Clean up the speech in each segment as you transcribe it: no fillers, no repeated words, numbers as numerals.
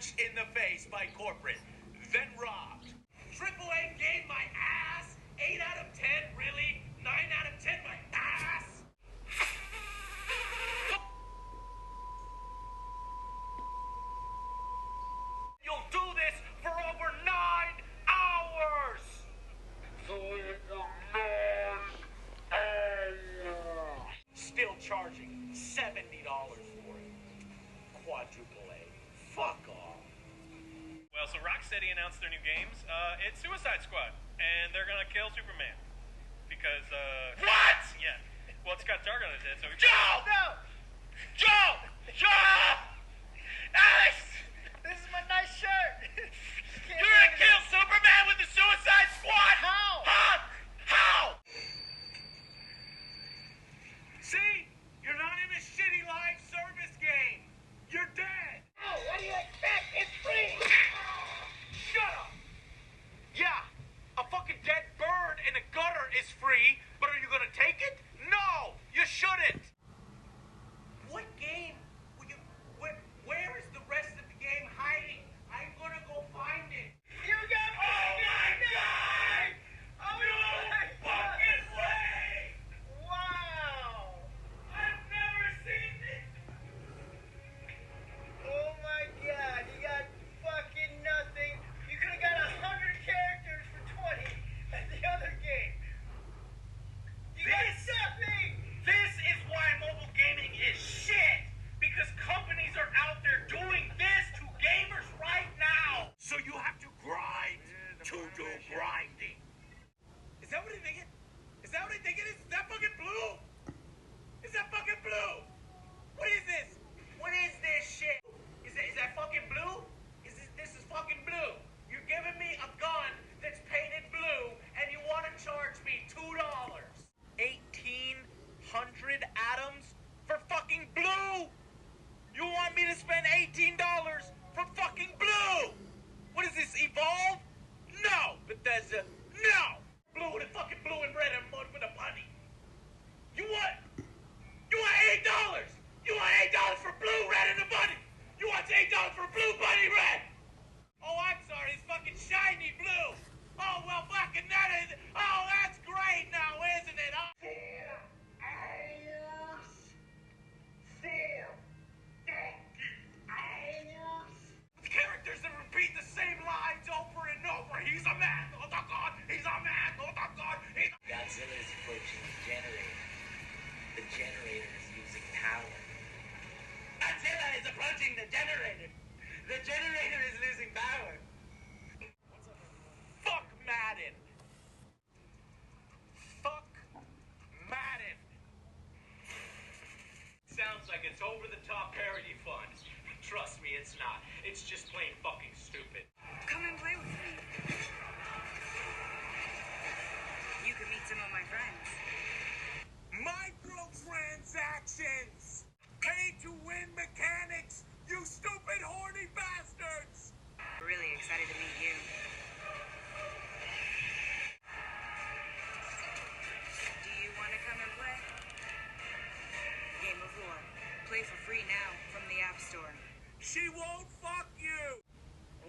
punched in the face by corporate, then robbed. AAA gave my ass. 8 out of 10, really? 9 out of 10, my ass. You'll do this for over 9 hours. Still charging $70 for it. Quadruple A. Fuck off. Well, so Rocksteady announced their new games. It's Suicide Squad, and they're gonna kill Superman. Because, What? Yeah. Well, it's got Target on his head, so... Joe! No! Joe! Joe! Alex! This is my nice shirt. You're gonna kill Superman with the Suicide Squad? How? Huh? How? See? You're not in a shitty live service game. You're dead. Oh, what do you expect? It's free. Shut up. Yeah, a fucking dead bird in a gutter is free, but are you gonna take it? No, you shouldn't. What game? Where is the rest of the game hiding? I'm gonna go find it. You got me. Oh my God! Oh No my fucking way! Wow. I've never seen this. Oh my God. You got fucking nothing. You could have got 100 characters for 20 at the other game. You got nothing. This is why mobile gaming is shit. Because companies are out there doing this to gamers right now. So you have to grind to do grinding. Is that what I think it? Is that what I think it is? Is that fucking blue? Is that fucking blue? What is this? What is this shit? Is that fucking blue? This is fucking blue. You're giving me a gun that's painted blue and you want to charge me $2. 1,800 atoms for fucking blue? You want me to spend $18 for fucking blue? What is this, Evolve? No, Bethesda, no! Blue with a fucking blue and red and mud with a bunny. You want $8? You want $8 for blue, red, and a bunny? You want $8 for blue, bunny, red? Oh, I'm sorry, it's fucking shiny blue. Oh, well, fucking that is, oh, that's great now, isn't it? 4 hours. 4 fucking hours. Characters that repeat the same lines over and over. He's a man, oh the god, he's a man, oh the god, he's a... Godzilla is approaching the generator. The generator is using power. Godzilla is approaching the generator. The generator is losing power. Fuck Madden. Fuck Madden. Sounds like it's over-the-top parody fun. Trust me, it's not. It's just plain fucking stupid. Come and play with me. You can meet some of my friends. Microtransactions! Pay-to-win mechanics! You stupid, horny bastards! Really excited to meet you. Do you want to come and play? Game of War. Play for free now from the App Store. She won't fuck you!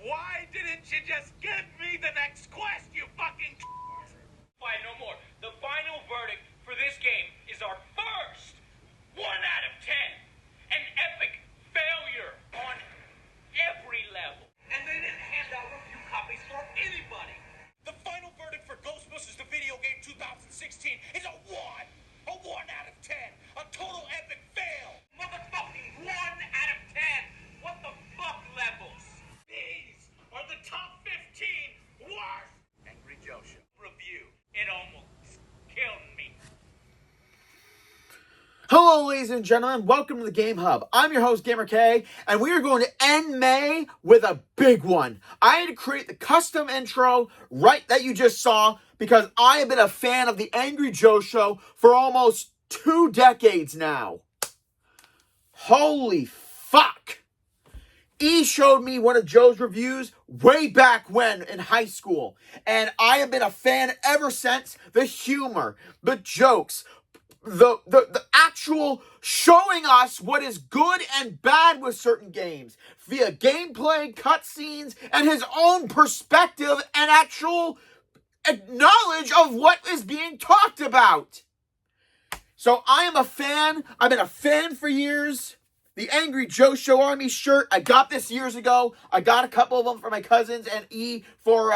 Why didn't you just give me the next quest, you fucking... Why, no more. The final verdict for this game is our first 1 out of 10. An epic failure on every level. And they didn't hand out review copies for anybody. The final verdict for Ghostbusters, the video game 2016, is a 1. A 1 out of 10. A total epic fail. Motherfucking 1 out of 10. What the fuck levels? These are the top 15 worst Angry Joe Show review. It almost killed me. Hello, ladies and gentlemen. Welcome to the Game Hub. I'm your host, Gamer K, and we are going to end May with a big one. I had to create the custom intro right that you just saw because I have been a fan of the Angry Joe Show for almost 2 decades now. Holy fuck. E showed me one of Joe's reviews way back when in high school, and I have been a fan ever since. The humor, the jokes, the actual showing us what is good and bad with certain games via gameplay, cutscenes, and his own perspective and actual knowledge of what is being talked about. So I am a fan. I've been a fan for years. The Angry Joe Show Army shirt, I got this years ago. I got a couple of them for my cousins and E for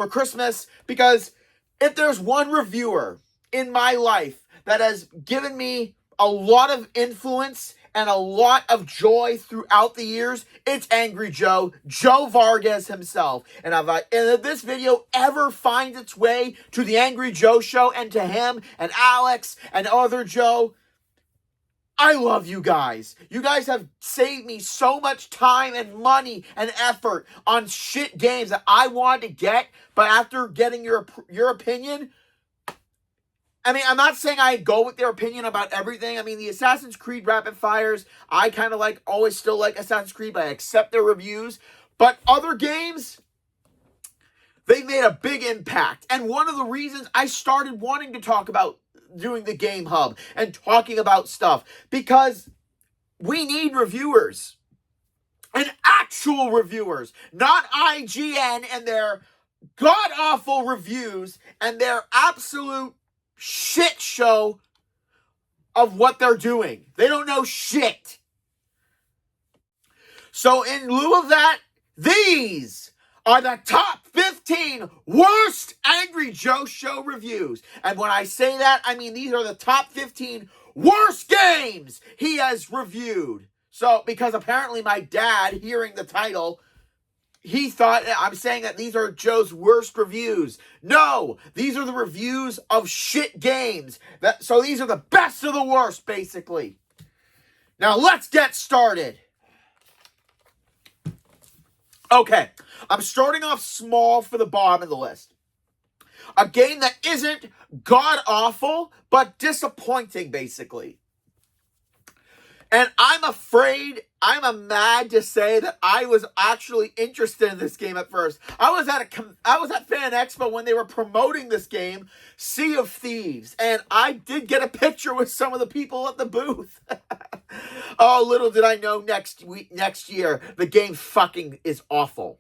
Christmas, because if there's one reviewer in my life that has given me a lot of influence and a lot of joy throughout the years, it's Angry Joe, Joe Vargas himself. And if this video ever finds its way to the Angry Joe Show and to him and Alex and other Joe, I love you guys. You guys have saved me so much time and money and effort on shit games that I wanted to get, but after getting your opinion, I mean, I'm not saying I go with their opinion about everything. I mean, the Assassin's Creed Rapid Fires, I kind of always still like Assassin's Creed, but I accept their reviews. But other games, they made a big impact. And one of the reasons I started wanting to talk about doing the Game Hub and talking about stuff, because we need reviewers, and actual reviewers, not IGN and their god-awful reviews and their absolute shit show of what they're doing. They don't know shit. So in lieu of that, these are the top 15 worst Angry Joe Show reviews. And when I say that, I mean these are the top 15 worst games he has reviewed. So, because apparently my dad, hearing the title, he thought I'm saying that these are Joe's worst reviews. No, these are the reviews of shit games. So these are the best of the worst, basically. Now let's get started. Okay, I'm starting off small for the bottom of the list. A game that isn't god-awful, but disappointing, basically. And I'm mad to say that I was actually interested in this game at first. I was at Fan Expo when they were promoting this game, Sea of Thieves, and I did get a picture with some of the people at the booth. Oh, little did I know next year, the game fucking is awful.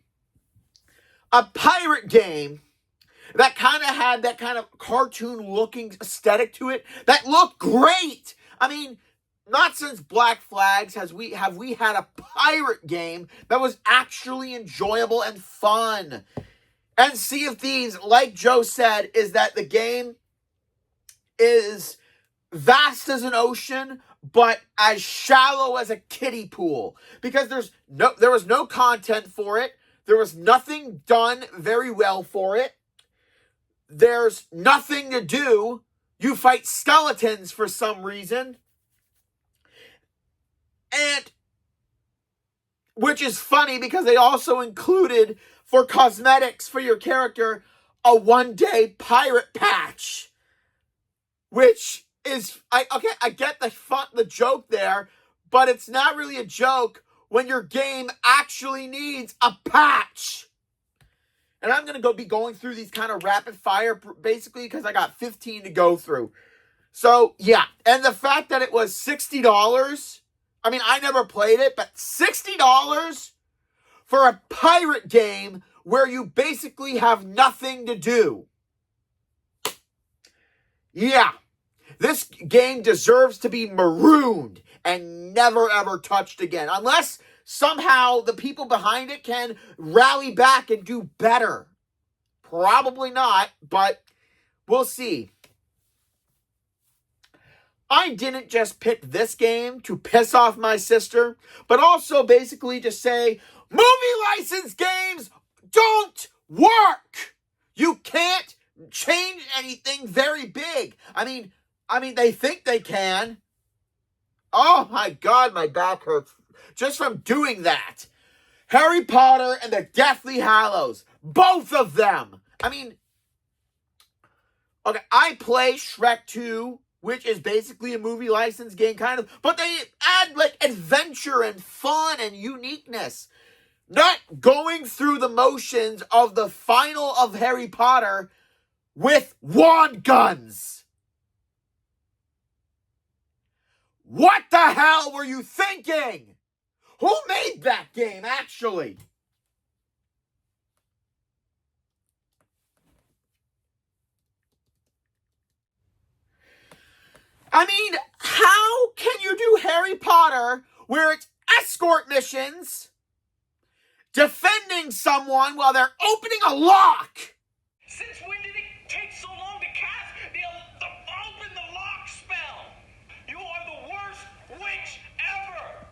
A pirate game that kind of had that kind of cartoon-looking aesthetic to it that looked great. I mean, not since Black Flags have we had a pirate game that was actually enjoyable and fun. And Sea of Thieves, like Joe said, is that the game is vast as an ocean, but as shallow as a kiddie pool. Because there was no content for it. There was nothing done very well for it. There's nothing to do. You fight skeletons for some reason. And, which is funny because they also included, for cosmetics for your character, a one-day pirate patch. Which is, I get the joke there, but it's not really a joke when your game actually needs a patch. And I'm going to be going through these kind of rapid fire, basically, because I got 15 to go through. So, yeah. And the fact that it was $60, I mean, I never played it, but $60 for a pirate game where you basically have nothing to do. Yeah. This game deserves to be marooned and never ever touched again. Unless somehow the people behind it can rally back and do better. Probably not, but we'll see. I didn't just pick this game to piss off my sister, but also basically to say, movie license games don't work. You can't change anything very big. I mean, they think they can. Oh my God, my back hurts just from doing that. Harry Potter and the Deathly Hallows. Both of them. I mean, okay, I play Shrek 2, which is basically a movie license game, kind of, but they add, adventure and fun and uniqueness. Not going through the motions of the final of Harry Potter with wand guns. What the hell were you thinking? Who made that game, actually? I mean, how can you do Harry Potter where it's escort missions, defending someone while they're opening a lock? Since when did it take so long to cast the open the lock spell? You are the worst witch ever.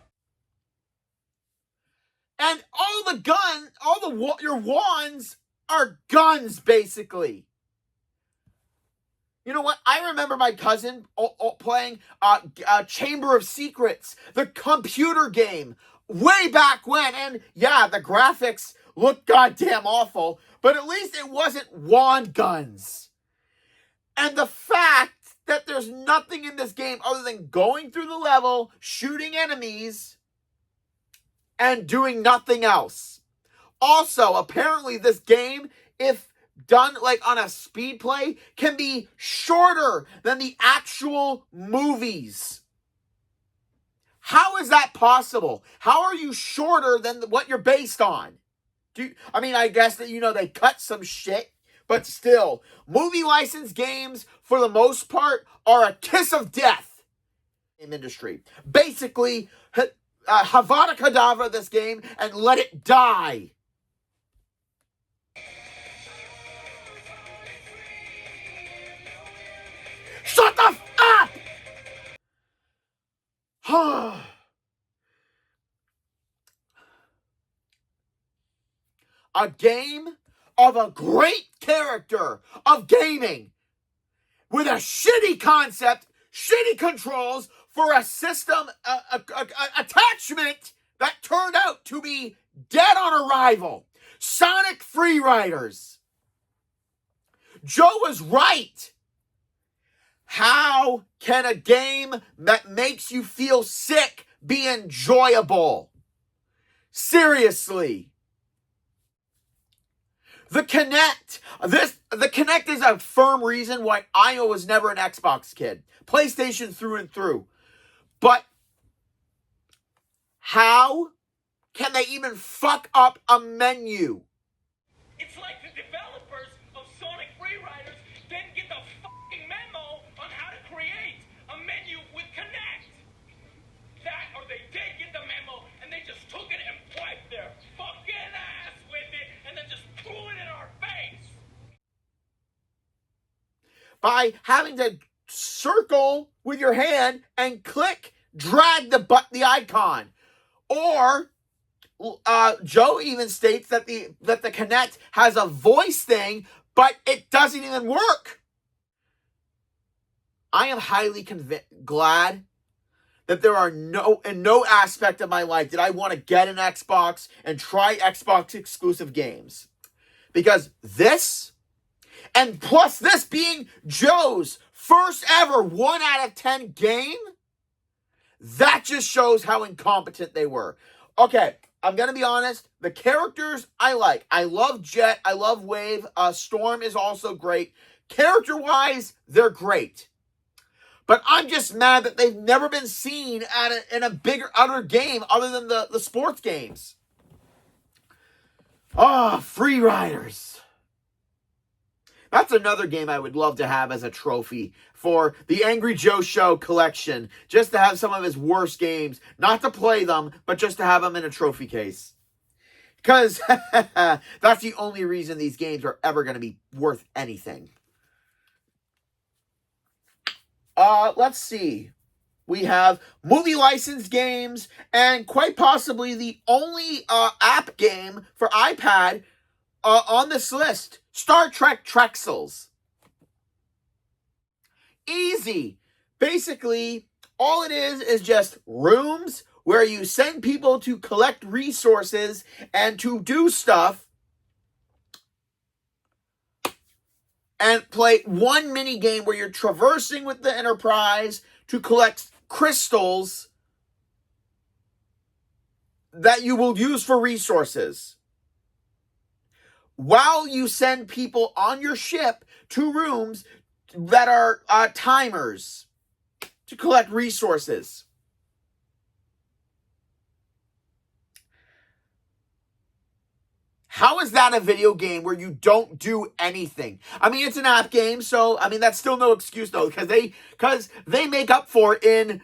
And your wands are guns, basically. You know what? I remember my cousin playing Chamber of Secrets, the computer game, way back when. And yeah, the graphics looked goddamn awful, but at least it wasn't wand guns. And the fact that there's nothing in this game other than going through the level, shooting enemies, and doing nothing else. Also, apparently this game, if done like on a speed play, can be shorter than the actual movies. How is that possible? How are you shorter than what you're based on? I guess that, they cut some shit, but still, movie license games, for the most part, are a kiss of death in industry. Basically, Havana Kedavra this game and let it die. Shut the f up! A game of a great character of gaming with a shitty concept, shitty controls for a system attachment that turned out to be dead on arrival. Sonic Free Riders. Joe was right. How can a game that makes you feel sick be enjoyable? Seriously. The Kinect. The Kinect is a firm reason why I was never an Xbox kid. PlayStation through and through. But how can they even fuck up a menu? It's like the developers of Sonic Free Riders didn't get the fucking memo on how to create a menu with Kinect. That, or they did get the memo and they just took it and wiped their fucking ass with it and then just threw it in our face. By having to circle with your hand and drag the icon. Or Joe even states that the Kinect has a voice thing, but it doesn't even work. I am highly glad that there are in no aspect of my life did I want to get an Xbox and try Xbox exclusive games. Because this, and plus this being Joe's first ever 1 out of 10 game, that just shows how incompetent they were. Okay, I'm going to be honest. The characters I like. I love Jet. I love Wave. Storm is also great. Character-wise, they're great. But I'm just mad that they've never been seen in a bigger other game other than the sports games. Free Riders. That's another game I would love to have as a trophy for the Angry Joe Show collection. Just to have some of his worst games. Not to play them, but just to have them in a trophy case. Because that's the only reason these games are ever going to be worth anything. Let's see. We have movie license games and quite possibly the only app game for iPad on this list. Star Trek Trexels. Easy. Basically, all it is just rooms where you send people to collect resources and to do stuff. And play one mini game where you're traversing with the Enterprise to collect crystals that you will use for resources. While you send people on your ship to rooms that are timers to collect resources. How is that a video game where you don't do anything? I mean, it's an app game, so I mean that's still no excuse though, because they make up for it in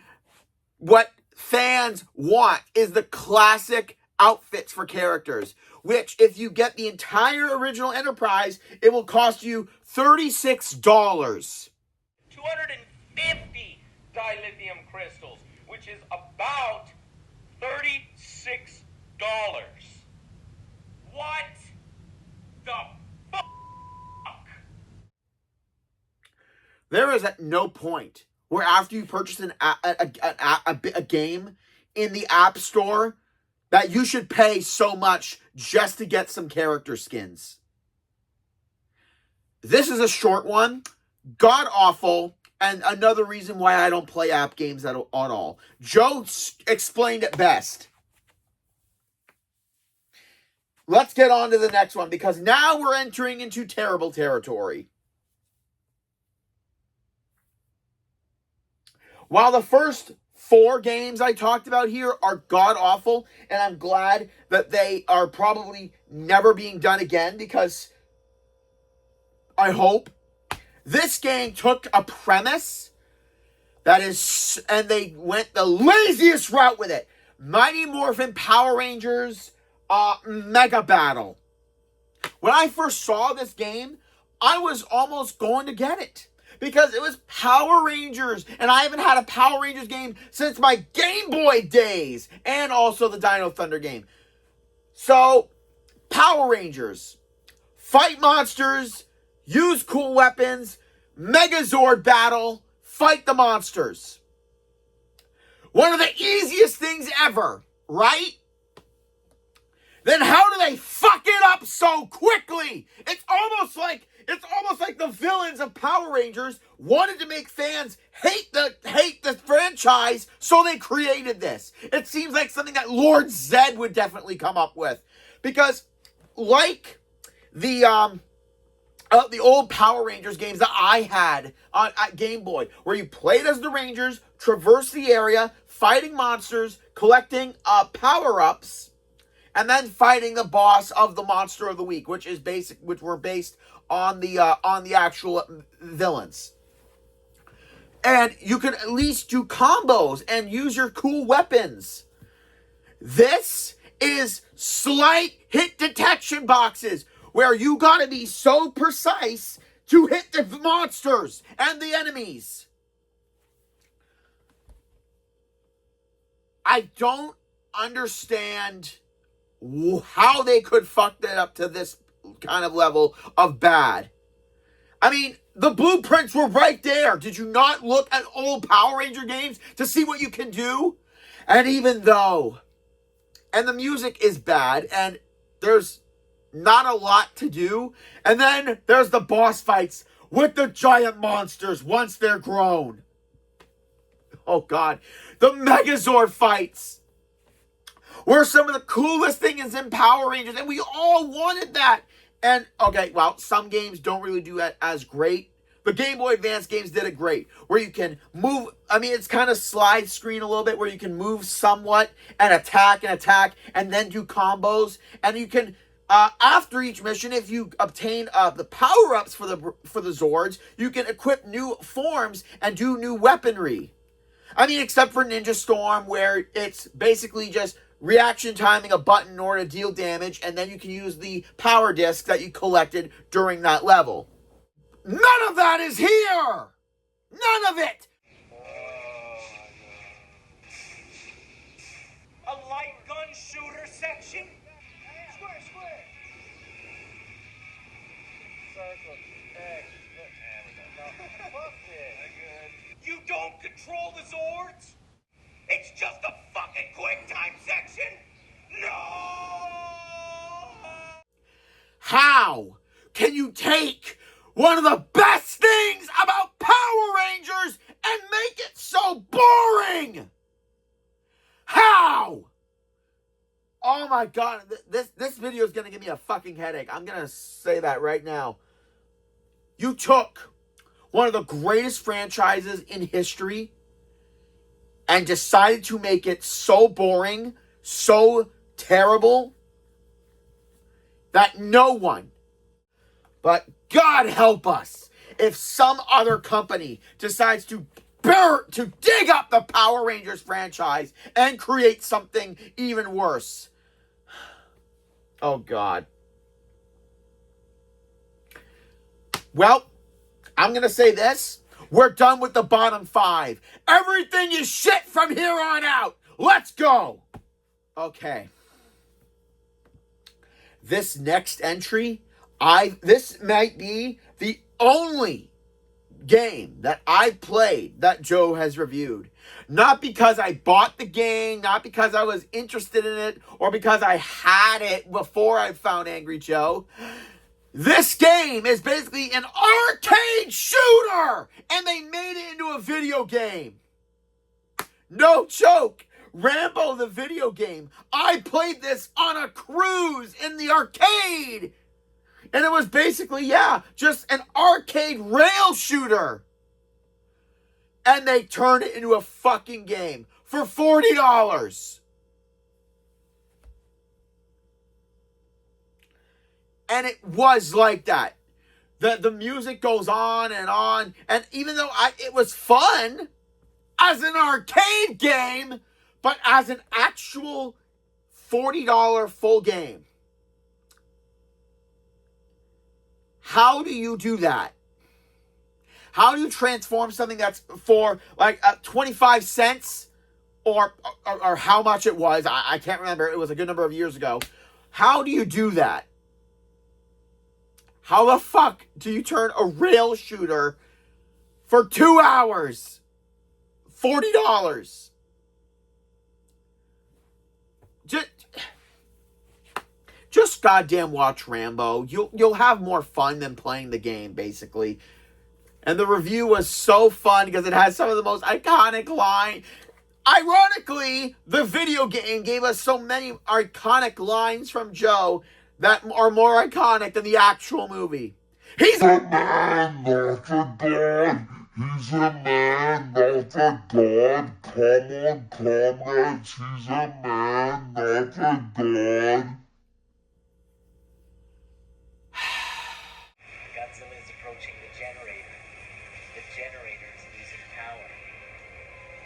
what fans want is the classic outfits for characters, which if you get the entire original Enterprise, it will cost you $36. 250 dilithium crystals, which is about $36. What the fuck? There is at no point where after you purchase a game in the App Store that you should pay so much just to get some character skins. This is a short one, god awful, and another reason why I don't play app games at all. Joe explained it best. Let's get on to the next one, because now we're entering into terrible territory. While the first 4 games I talked about here are god-awful, and I'm glad that they are probably never being done again, because I hope this game took a premise that is, and they went the laziest route with it. Mighty Morphin Power Rangers Mega Battle. When I first saw this game, I was almost going to get it because it was Power Rangers, and I haven't had a Power Rangers game since my Game Boy days, and also the Dino Thunder game. So, Power Rangers, fight monsters, use cool weapons, Megazord battle, fight the monsters. One of the easiest things ever, right? Then how do they fuck it up so quickly? It's almost like the villains of Power Rangers wanted to make fans hate the franchise, so they created this. It seems like something that Lord Zed would definitely come up with, because like the old Power Rangers games that I had at Game Boy, where you played as the Rangers, traverse the area, fighting monsters, collecting power-ups, and then fighting the boss of the Monster of the Week, which were based on the actual villains. And you could at least do combos and use your cool weapons. This is slight hit detection boxes, where you gotta be so precise to hit the monsters and the enemies. I don't understand how they could fuck that up to this kind of level of bad. I mean, the blueprints were right there. Did you not look at old Power Ranger games to see what you can do? And even though, and the music is bad, and there's not a lot to do, and then there's the boss fights with the giant monsters once they're grown. Oh God, the Megazord fights were some of the coolest things in Power Rangers, and we all wanted that. And, okay, well, some games don't really do that as great. The Game Boy Advance games did it great, where you can move. I mean, it's kind of slide screen a little bit, where you can move somewhat and attack, and then do combos. And you can, after each mission, if you obtain the power-ups for the Zords, you can equip new forms and do new weaponry. I mean, except for Ninja Storm, where it's basically just reaction timing a button in order to deal damage, and then you can use the power disc that you collected during that level. None of that is here! None of it! A light gun shooter section? Square. Circle. X. Fuck this. You don't control the Zords? It's just a fucking quick time section? No! How can you take one of the best things about Power Rangers and make it so boring? How? Oh my God, this video is going to give me a fucking headache. I'm going to say that right now. You took one of the greatest franchises in history and decided to make it so boring, so terrible, that no one, but God help us, if some other company decides to dig up the Power Rangers franchise and create something even worse. Oh, God. Well, I'm going to say this. We're done with the bottom 5. Everything is shit from here on out. Let's go. Okay. This next entry, this might be the only game that I played that Joe has reviewed. Not because I bought the game, not because I was interested in it, or because I had it before I found Angry Joe. This game is basically an arcade shooter, and they made it into a video game. No joke. Rambo the video game. I played this on a cruise in the arcade. And it was basically, just an arcade rail shooter. And they turned it into a fucking game for $40. And it was like that. The music goes on. And even though it was fun as an arcade game, but as an actual $40 full game. How do you do that? How do you transform something that's for like 25 cents or how much it was? I can't remember. It was a good number of years ago. How do you do that? How the fuck do you turn a rail shooter for 2 hours? $40. Just goddamn watch Rambo. You'll have more fun than playing the game, basically. And the review was so fun because it has some of the most iconic lines. Ironically, the video game gave us so many iconic lines from Joe that are more iconic than the actual movie. He's a man, not a god. He's a man, not a god. Come on, comrades. He's a man, not a god. Godzilla is approaching the generator. The generator is losing power.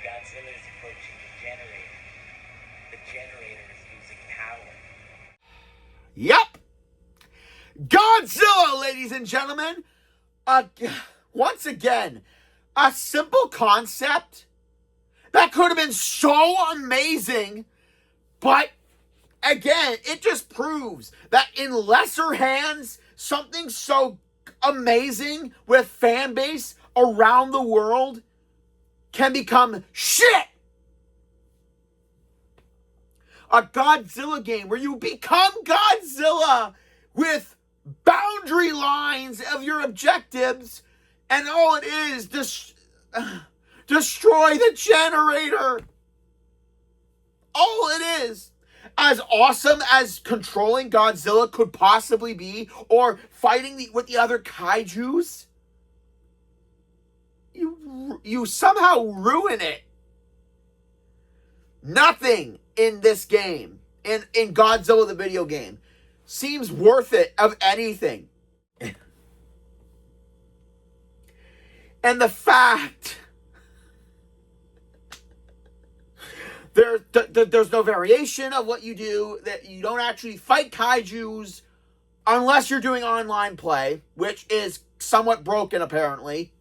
Godzilla is approaching the generator. The generator is losing power. Yep. Godzilla, ladies and gentlemen. Once again, a simple concept that could have been so amazing, but again, it just proves that in lesser hands, something so amazing with fan base around the world can become shit. A Godzilla game where you become Godzilla with boundary lines of your objectives, and all it is, destroy the generator. All it is. As awesome as controlling Godzilla could possibly be, or fighting with the other kaijus, you somehow ruin it. Nothing in this game, in Godzilla the video game, seems worth it of anything. And the fact there's no variation of what you do, that you don't actually fight kaijus unless you're doing online play, which is somewhat broken apparently.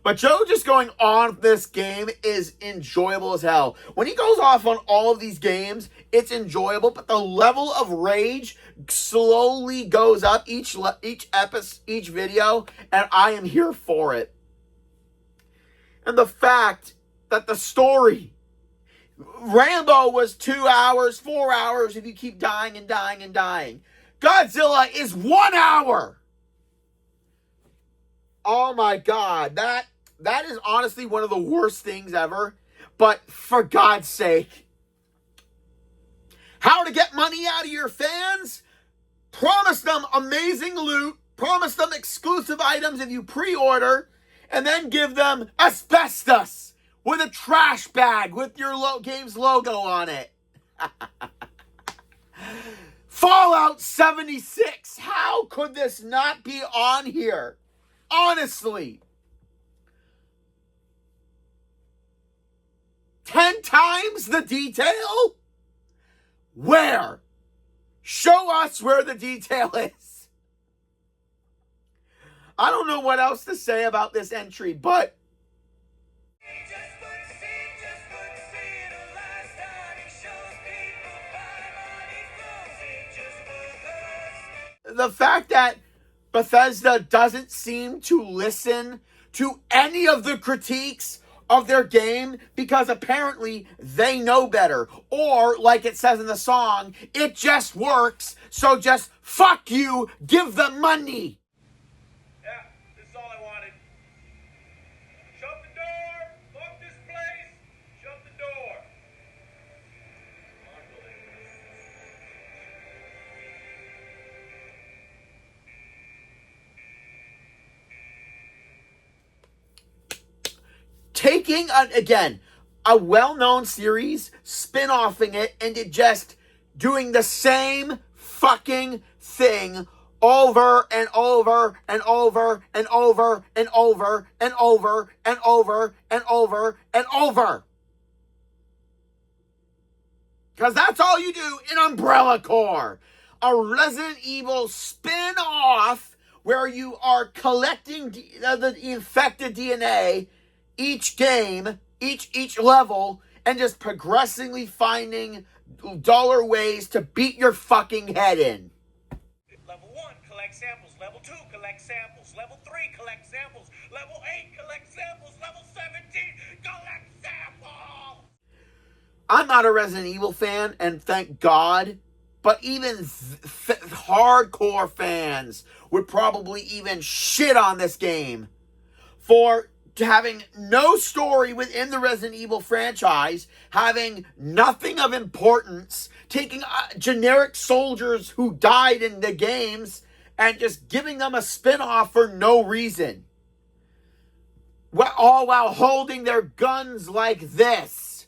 But Joe just going on this game is enjoyable as hell. When he goes off on all of these games, it's enjoyable, but the level of rage slowly goes up each episode, each video, and I am here for it. And the fact that the story, Rambo was 2 hours, 4 hours if you keep dying and dying and dying. Godzilla is 1 hour. Oh my God, that is honestly one of the worst things ever. But for God's sake, how to get money out of your fans? Promise them amazing loot, promise them exclusive items if you pre-order, and then give them asbestos with a trash bag with your game's logo on it. Fallout 76. How could this not be on here? Honestly. 10 times the detail? Where? Show us where the detail is. I don't know what else to say about this entry, but the fact that Bethesda doesn't seem to listen to any of the critiques of their game because apparently they know better. Or, like it says in the song, it just works, so just fuck you, give them money. Yeah, this is all I wanted. Shut the door! Fuck this place! Shut the door! Taking, again, a well-known series, spin-offing it, and it just doing the same fucking thing over and over and over and over and over and over and over and over and over. Because that's all you do in Umbrella Corps. A Resident Evil spin-off where you are collecting the infected DNA each game, each level, and just progressively finding dollar ways to beat your fucking head in. Level 1, collect samples. Level 2, collect samples. Level 3, collect samples. Level 8, collect samples. Level 17, collect samples! I'm not a Resident Evil fan, and thank God, but even hardcore fans would probably even shit on this game for having no story within the Resident Evil franchise, having nothing of importance, taking generic soldiers who died in the games and just giving them a spin-off for no reason. All while holding their guns like this.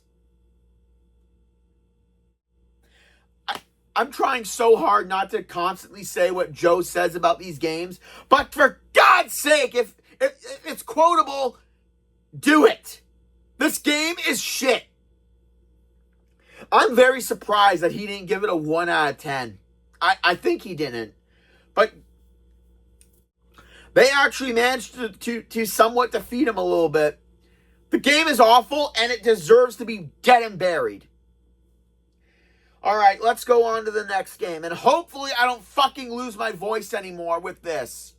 I'm trying so hard not to constantly say what Joe says about these games, but for God's sake, if it's quotable, do it. This game is shit. I'm very surprised that he didn't give it a 1 out of 10. I think he didn't. But they actually managed to somewhat defeat him a little bit. The game is awful, and it deserves to be dead and buried. All right, let's go on to the next game. And hopefully I don't fucking lose my voice anymore with this.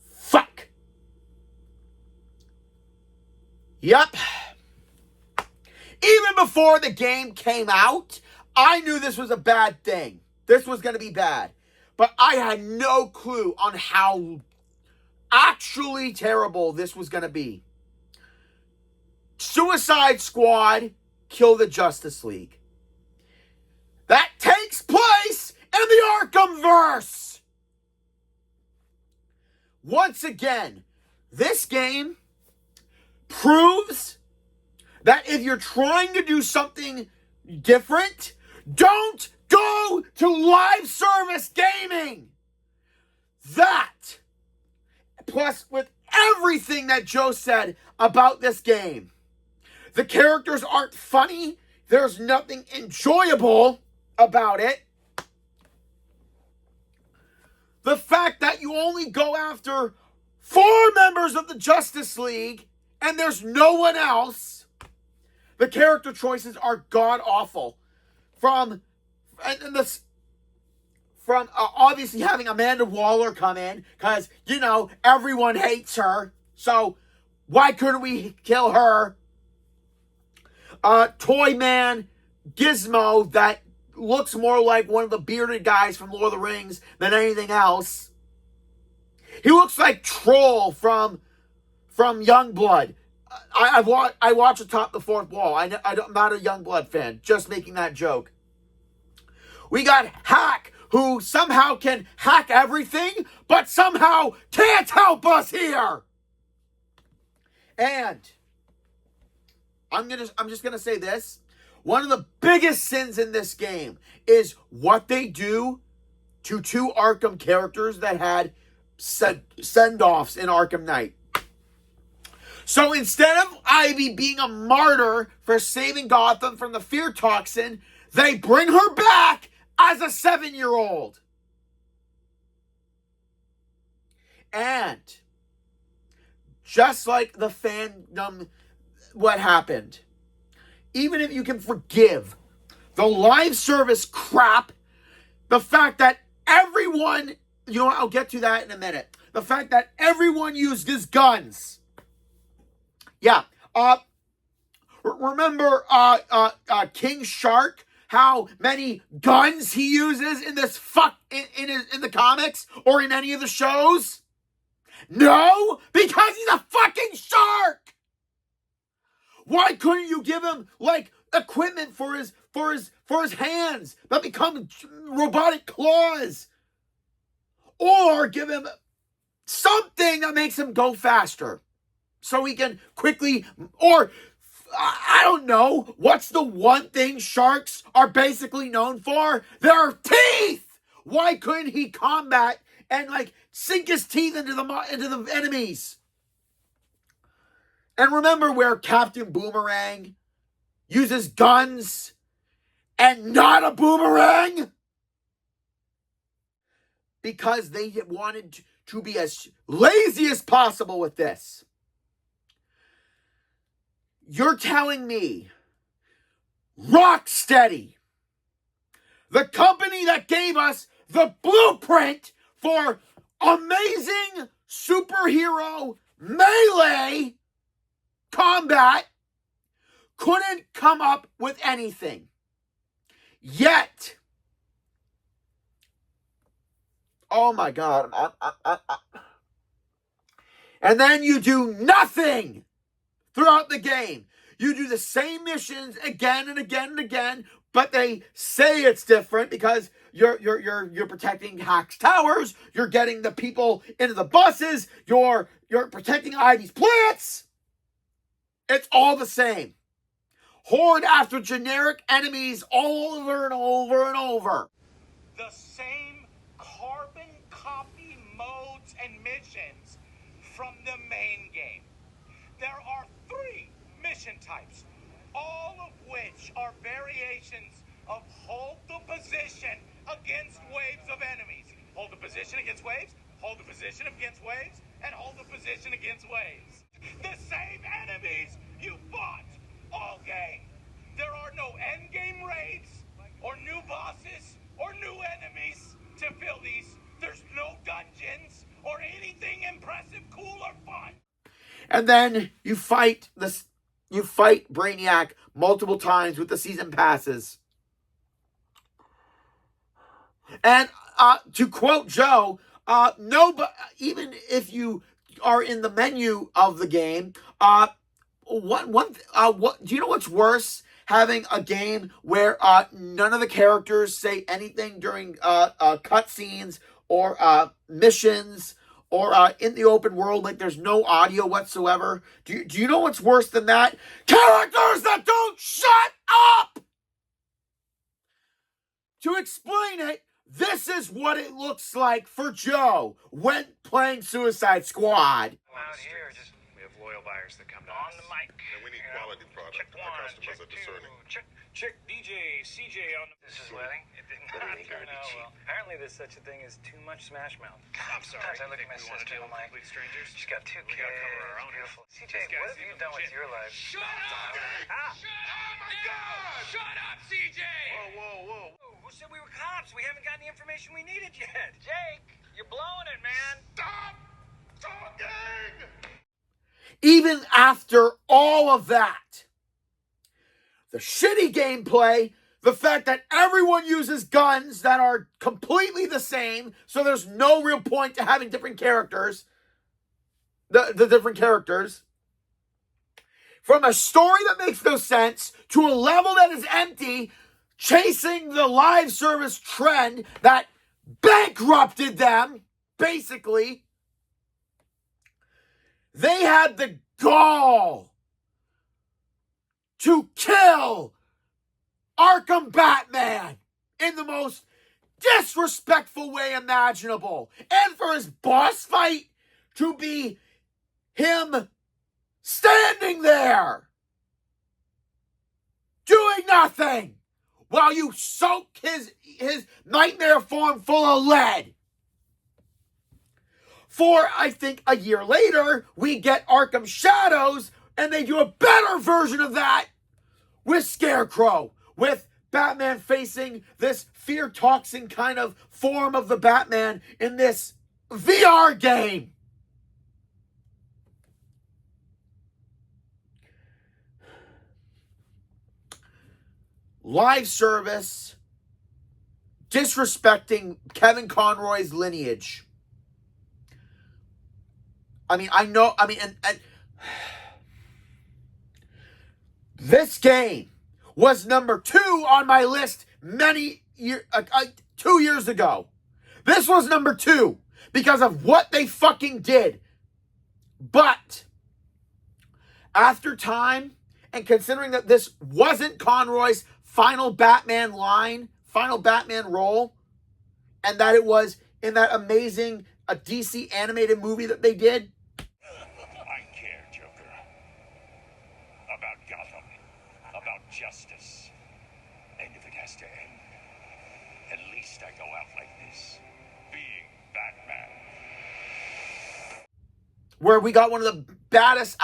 Fuck. Yep. Even before the game came out, I knew this was a bad thing. This was going to be bad. But I had no clue on how actually terrible this was going to be. Suicide Squad, Kill the Justice League. That takes place in the Arkhamverse. Once again, this game proves that if you're trying to do something different, don't go to live service gaming. That, plus with everything that Joe said about this game, the characters aren't funny. There's nothing enjoyable about it. The fact that you only go after 4 members of the Justice League and there's no one else. The character choices are god-awful. From obviously having Amanda Waller come in, because, you know, everyone hates her. So why couldn't we kill her? Toy Man Gizmo that looks more like one of the bearded guys from Lord of the Rings than anything else. He looks like Troll from Youngblood. I watch Atop the Fourth Wall. I'm not a Youngblood fan. Just making that joke. We got Hack, who somehow can hack everything, but somehow can't help us here. And I'm just gonna say this. One of the biggest sins in this game is what they do to two Arkham characters that had send-offs in Arkham Knight. So instead of Ivy being a martyr for saving Gotham from the fear toxin, they bring her back as a 7-year-old. And just like the fandom, what happened, even if you can forgive the live service crap, the fact that everyone, you know what, I'll get to that in a minute. The fact that everyone used his guns. Yeah. Remember King Shark? How many guns he uses in this in the comics or in any of the shows? No, because he's a fucking shark. Why couldn't you give him like equipment for his hands that become robotic claws? Or give him something that makes him go faster so he can quickly, or I don't know, what's the one thing sharks are basically known for? Their teeth. Why couldn't he combat and like sink his teeth into the enemies? And remember where Captain Boomerang uses guns and not a boomerang? Because they wanted to be as lazy as possible with this. You're telling me Rocksteady, the company that gave us the blueprint for amazing superhero melee combat, couldn't come up with anything. Yet, oh my God. And then you do nothing throughout the game. You do the same missions again and again and again, but they say it's different because you're protecting Hack's towers, you're getting the people into the buses, you're protecting Ivy's plants. It's all the same. Horde after generic enemies all over and over and over. The same carbon copy modes and missions from the main game. There are 3 mission types, all of which are variations of hold the position against waves of enemies. Hold the position against waves, hold the position against waves, and hold the position against waves. The same enemies you fought all game. There are no end game raids, or new bosses, or new enemies to fill these. There's no dungeons, or anything impressive, cool, or fun. And then you fight Brainiac multiple times with the season passes. And to quote Joe, no, but even if you are in the menu of the game, what do you know what's worse? Having a game where none of the characters say anything during cutscenes or missions or in the open world, like there's no audio whatsoever. Do you know what's worse than that? Characters that don't shut up! To explain it, this is what it looks like for Joe when playing Suicide Squad. Out here, we have loyal buyers that come to us. On the mic. And we need quality product. Check Our one, customers check are discerning. two, check DJ, CJ on the... This is wedding? It did not turn out well. Apparently there's such a thing as too much Smash Mouth. I'm sorry. Sometimes I look at my sister and I'm like, complete strangers. she's got 2 We kids, gotta cover our own. beautiful. CJ, This guy's what have you even done with legit. your life? Shut up! Ah. Shut up! Oh my God! Shut up, CJ! Whoa. Who said we were cops? We haven't gotten the information we needed yet. Jake, you're blowing it, man. Stop talking! Even after all of that, the shitty gameplay, the fact that everyone uses guns that are completely the same, so there's no real point to having different characters, the different characters, from a story that makes no sense to a level that is empty, chasing the live service trend that bankrupted them, basically. They had the gall to kill Arkham Batman in the most disrespectful way imaginable. And for his boss fight to be him standing there doing nothing while you soak his nightmare form full of lead. For, I think, a year later, we get Arkham Shadows, and they do a better version of that with Scarecrow, with Batman facing this fear-toxin kind of form of the Batman in this VR game. Live service disrespecting Kevin Conroy's lineage. And this game was number 2 on my list 2 years ago. This was number 2 because of what they fucking did. But after time, and considering that this wasn't Conroy's final Batman role, and that it was in that amazing DC animated movie that they did. I care, Joker. About Gotham. About justice. And if it has to end, at least I go out like this. Being Batman. Where we got one of the baddest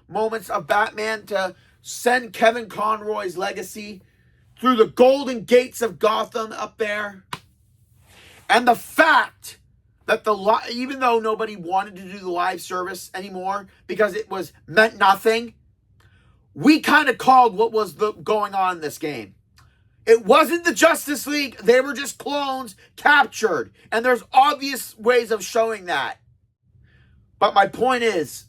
moments of Batman to send Kevin Conroy's legacy through the golden gates of Gotham up there. And the fact that even though nobody wanted to do the live service anymore because it meant nothing, we kind of called what was going on in this game. It wasn't the Justice League. They were just clones captured. And there's obvious ways of showing that. But my point is,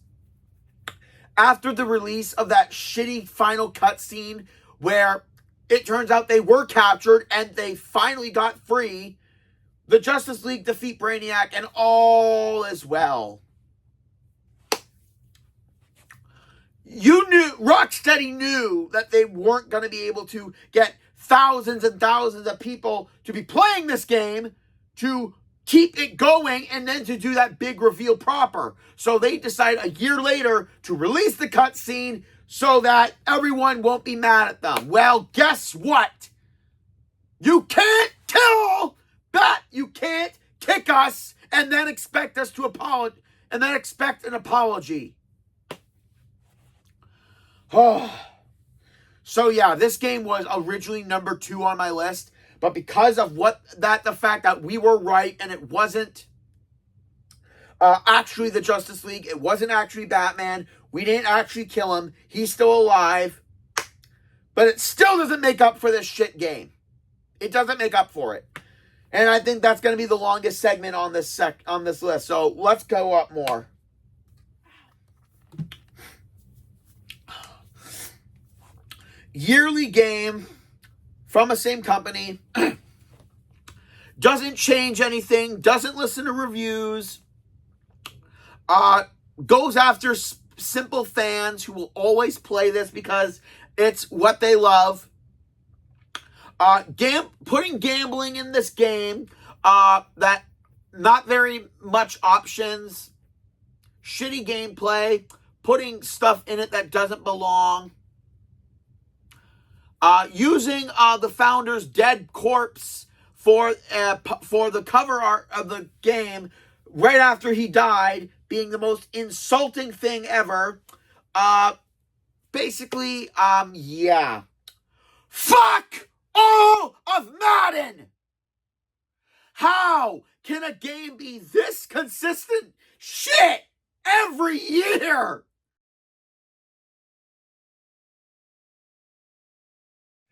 after the release of that shitty final cutscene where it turns out they were captured and they finally got free, the Justice League defeat Brainiac and all is well. Rocksteady knew that they weren't going to be able to get thousands and thousands of people to be playing this game to keep it going and then to do that big reveal proper. So they decide a year later to release the cutscene so that everyone won't be mad at them. Well, guess what? You can't kill you can't kick us and then expect us to apologize and then expect an apology. Oh. So yeah, this game was originally number 2 on my list, but because of the fact that we were right and it wasn't actually the Justice League, it wasn't actually Batman, we didn't actually kill him, he's still alive, but it still doesn't make up for this shit game. It doesn't make up for it. And I think that's going to be the longest segment on this list. So let's go up more. Yearly game from the same company. Doesn't change anything. Doesn't listen to reviews. Goes after simple fans who will always play this because it's what they love. Putting gambling in this game, that not very much options, shitty gameplay, putting stuff in it that doesn't belong, using the founder's dead corpse for the cover art of the game right after he died, being the most insulting thing ever. Yeah. Fuck all of Madden! How can a game be this consistent shit every year?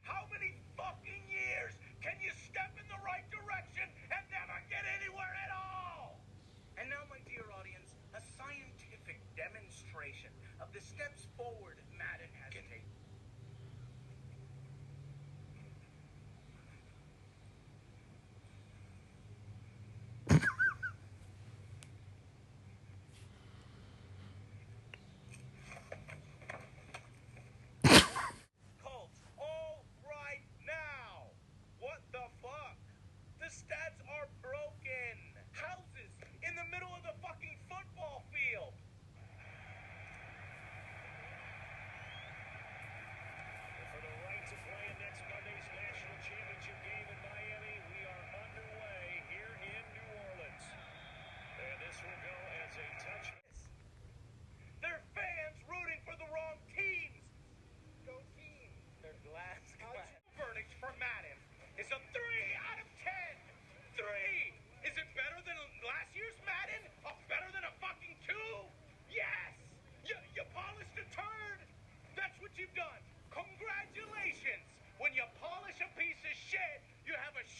How many fucking years can you step in the right direction and never get anywhere at all? And now, my dear audience, a scientific demonstration of the steps forward Madden has taken.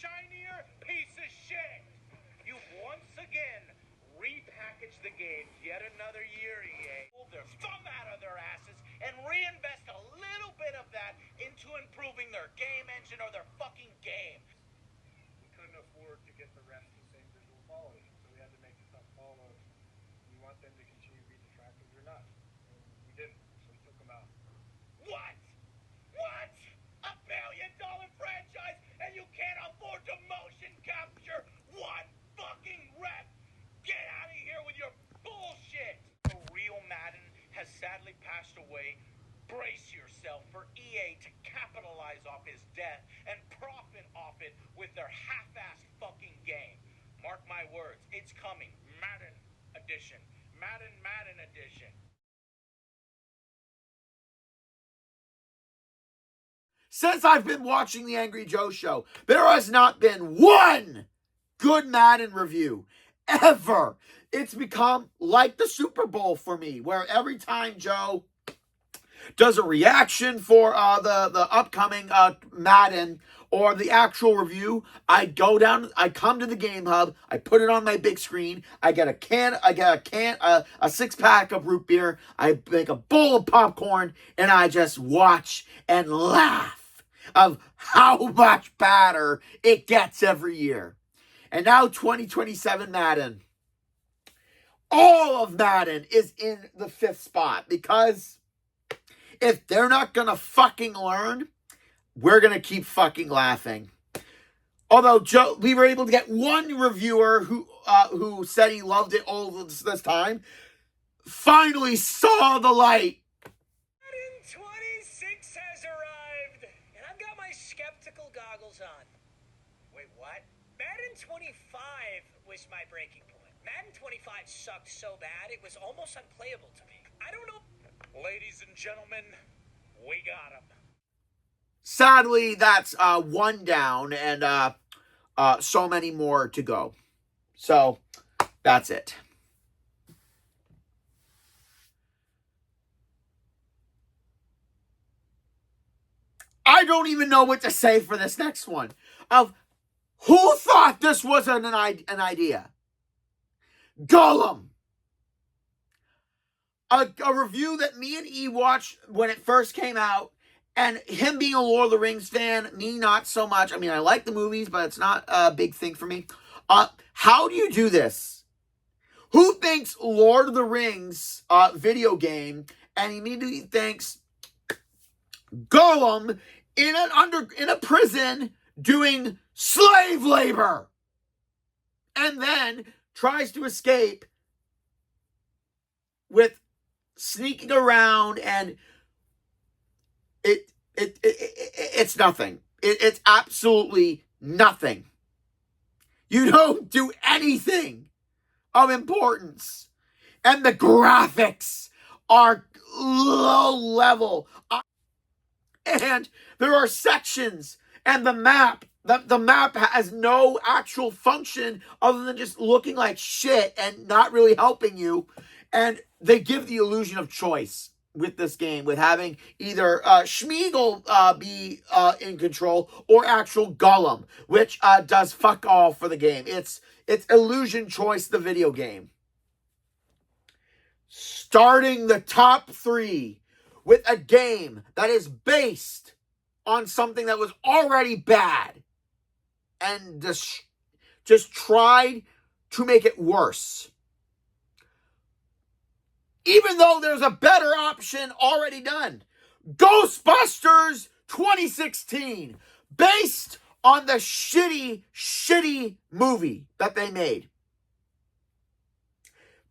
shinier piece of shit. You've once again repackaged the game yet another year, EA. Pull their thumb out of their asses and reinvest a little bit of that into improving their game engine or their fucking game. We couldn't afford to get the rest the same visual quality, so we had to make the tough call of, we want them to continue to be detractors or not. And we didn't, so we took them out. What? What? $1 billion franchise and you can't afford to motion capture one fucking rep? Get out of here with your bullshit! The real Madden has sadly passed away. Brace yourself for EA to capitalize off his death and profit off it with their half-assed fucking game. Mark my words, it's coming. Madden Edition. Madden Edition. Since I've been watching the Angry Joe show, there has not been one good Madden review ever. It's become like the Super Bowl for me, where every time Joe does a reaction for the upcoming Madden or the actual review, I go down, I come to the Game Hub, I put it on my big screen, I get a 6-pack of root beer, I make a bowl of popcorn, and I just watch and laugh of how much better it gets every year. And now 2027 Madden. All of Madden is in the 5th spot because if they're not going to fucking learn, we're going to keep fucking laughing. Although Joe, we were able to get one reviewer who said he loved it all this time, finally saw the light. Madden 26 has arrived, and I've got my skeptical goggles on. Wait, what? Madden 25 was my breaking point. Madden 25 sucked so bad, it was almost unplayable to me. I don't know. Ladies and gentlemen, we got him. Sadly, that's one down and so many more to go. So, that's it. I don't even know what to say for this next one. Who thought this was an idea? Gollum. A review that me and E watched when it first came out, and him being a Lord of the Rings fan, me not so much. I mean, I like the movies, but it's not a big thing for me. How do you do this? Who thinks Lord of the Rings video game and immediately thinks Gollum in a prison doing slave labor, and then tries to escape with sneaking around, and it's nothing. It's absolutely nothing. You don't do anything of importance, and the graphics are low level. And there are sections, and the map has no actual function other than just looking like shit and not really helping you. And they give the illusion of choice with this game, with having either Schmeagol be in control or actual Gollum, which does fuck all for the game. It's illusion choice, the video game. Starting the top 3 with a game that is based on something that was already bad and just tried to make it worse. Even though there's a better option already done. Ghostbusters 2016, based on the shitty movie that they made.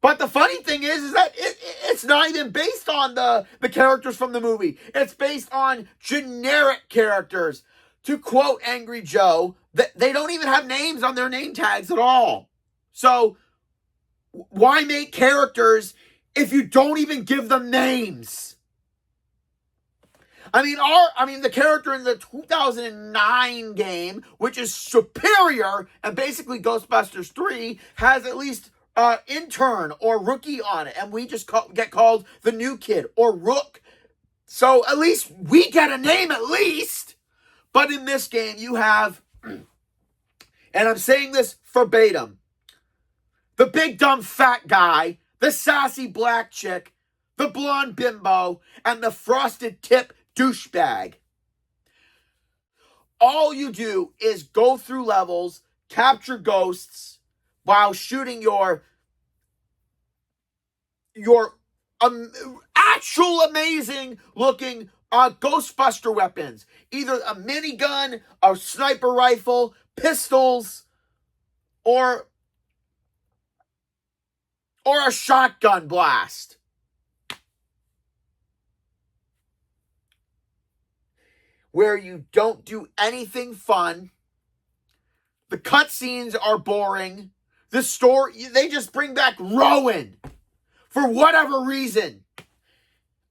But the funny thing is that it's not even based on the characters from the movie. It's based on generic characters. To quote Angry Joe, they don't even have names on their name tags at all. So why make characters if you don't even give them names? I mean, the character in the 2009 game, which is superior, and basically Ghostbusters 3 has at least intern or rookie on it, and we just get called the new kid or Rook. So at least we get a name at least. But in this game, you have and I'm saying this verbatim, the big dumb fat guy, the sassy black chick, the blonde bimbo, and the frosted tip douchebag. All you do is go through levels, capture ghosts, while shooting your actual amazing looking Ghostbuster weapons. Either a minigun, a sniper rifle, pistols, or a shotgun blast. Where you don't do anything fun. The cutscenes are boring. The story, they just bring back Rowan for whatever reason.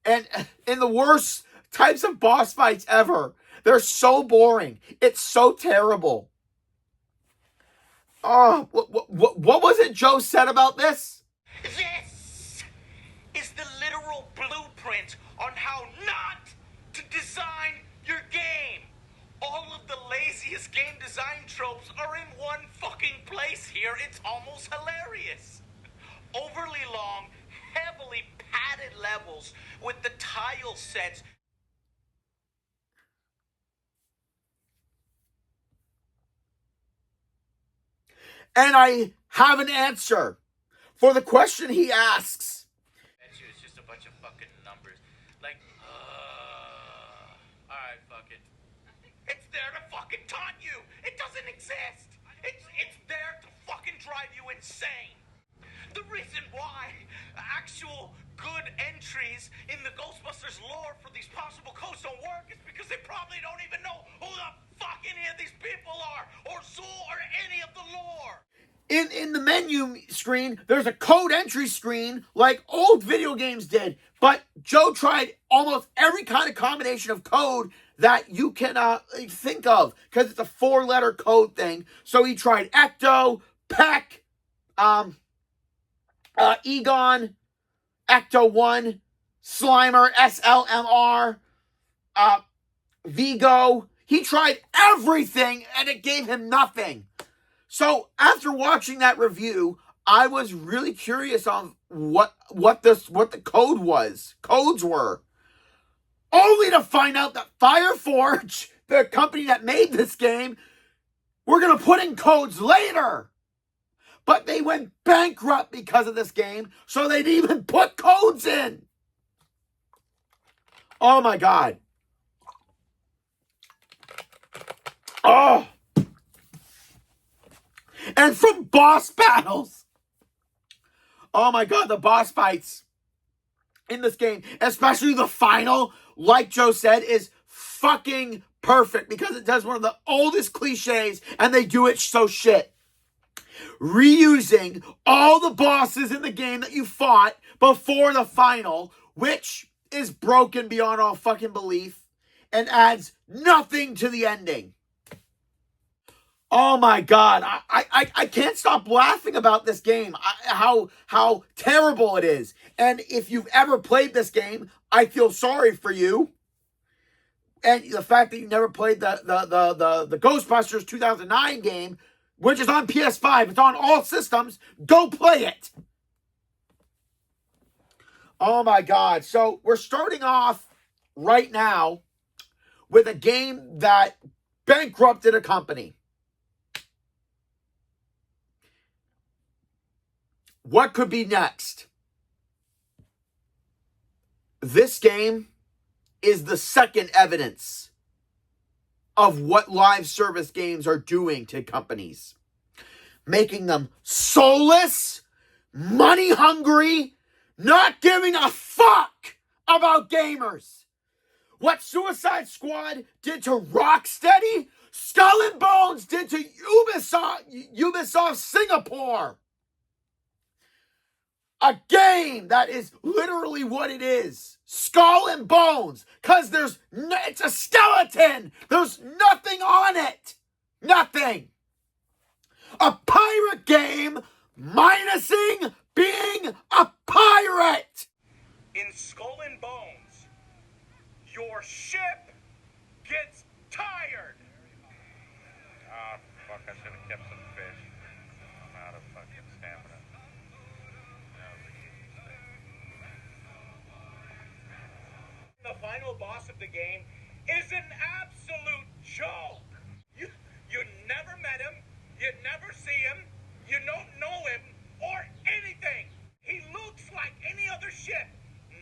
And in the worst types of boss fights ever. They're so boring. It's so terrible. Oh, what was it Joe said about this? This is the literal blueprint on how not to design your game. All of the laziest game design tropes are in one fucking place here. It's almost hilarious. Overly long, heavily padded levels with the tile sets. And I have an answer for the question he asks. It's just a bunch of fucking numbers. Like, alright, fuck it. It's there to fucking taunt you. It doesn't exist. It's there to fucking drive you insane. The reason why actual good entries in the Ghostbusters lore for these possible codes don't work is because they probably don't even know who the fuck any of these people are, or Zool, or any of the lore. In the menu screen, there's a code entry screen like old video games did. But Joe tried almost every kind of combination of code that you can think of, because it's a 4-letter code thing. So he tried Ecto, Peck, Egon, Ecto-1, Slimer, SLMR, Vigo. He tried everything and it gave him nothing. So after watching that review, I was really curious on what the codes were. Only to find out that Fireforge, the company that made this game, were going to put in codes later. But they went bankrupt because of this game, so they didn't even put codes in. Oh my God. Oh. And from boss battles. Oh my God, the boss fights in this game, especially the final, like Joe said, is fucking perfect because it does one of the oldest cliches and they do it so shit. Reusing all the bosses in the game that you fought before the final, which is broken beyond all fucking belief and adds nothing to the ending. Oh my God, I can't stop laughing about this game, how terrible it is. And if you've ever played this game, I feel sorry for you. And the fact that you never played the Ghostbusters 2009 game, which is on PS5, it's on all systems, go play it. Oh my God, so we're starting off right now with a game that bankrupted a company. What could be next? This game is the second evidence of what live service games are doing to companies. Making them soulless, money hungry, not giving a fuck about gamers. What Suicide Squad did to Rocksteady, Skull and Bones did to Ubisoft Singapore. A game that is literally what it is. Skull and Bones. Because it's a skeleton. There's nothing on it. Nothing. A pirate game minusing being a pirate. In Skull and Bones, your ship gets tired. Ah, fuck, I should have kept some final boss of the game is an absolute joke. You never met him, you never see him, you don't know him, or anything. He looks like any other ship.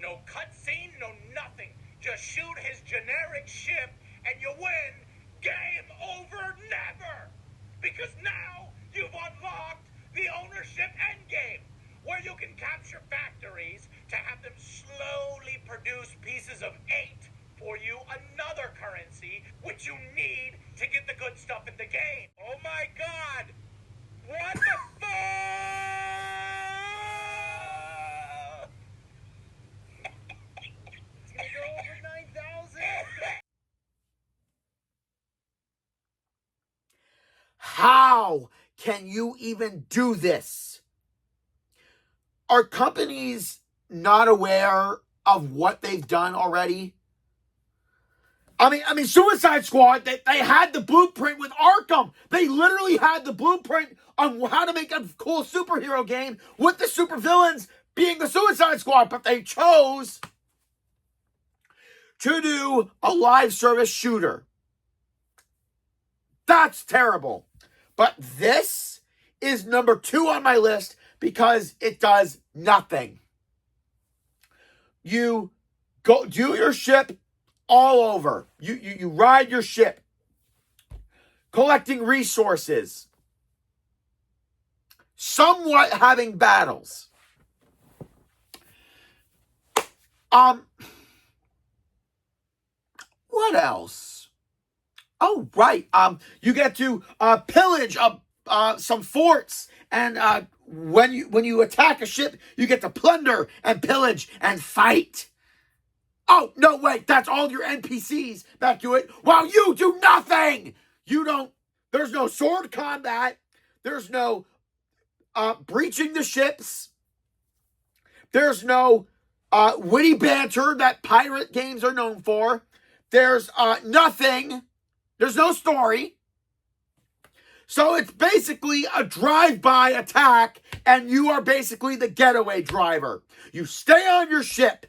No cutscene, no nothing. Just shoot his generic ship and you win. Game over, never. Because now you've unlocked the ownership endgame, where you can capture factories to have them slowly produce pieces of 8 for you, another currency, which you need to get the good stuff in the game. Oh my god! What the fuck? It's gonna go over 9,000. How can you even do this? Are companies not aware of what they've done already? I mean, Suicide Squad, they had the blueprint with Arkham. They literally had the blueprint on how to make a cool superhero game with the supervillains being the Suicide Squad, but they chose to do a live service shooter. That's terrible. But this is number 2 on my list because it does nothing. You go do your ship all over. You ride your ship, collecting resources, somewhat having battles. What else? Oh, right. You get to pillage some forts, and when you attack a ship, you get to plunder and pillage and fight. Oh, no, wait, that's all your NPCs that do it while you do nothing. There's no sword combat. There's no breaching the ships. There's no witty banter that pirate games are known for. There's nothing. There's no story. So it's basically a drive-by attack, and you are basically the getaway driver. You stay on your ship.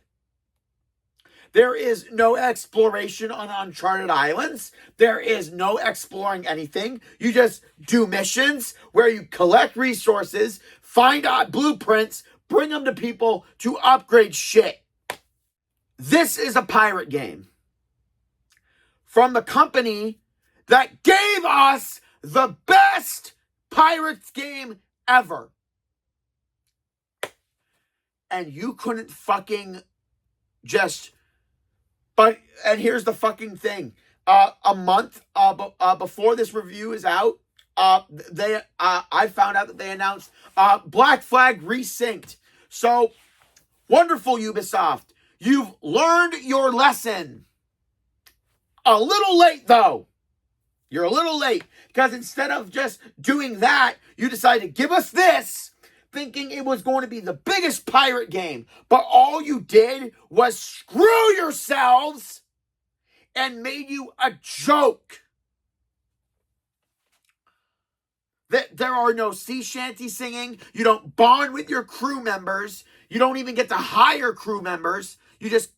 There is no exploration on uncharted islands. There is no exploring anything. You just do missions where you collect resources, find out blueprints, bring them to people to upgrade shit. This is a pirate game from the company that gave us the best Pirates game ever. And you couldn't fucking just... And here's the fucking thing. A month before this review is out, I found out that they announced Black Flag Resynced. So, wonderful, Ubisoft. You've learned your lesson. A little late, though. You're a little late. Because instead of just doing that, you decided to give us this, thinking it was going to be the biggest pirate game. But all you did was screw yourselves and made you a joke. There are no sea shanty singing. You don't bond with your crew members. You don't even get to hire crew members. You just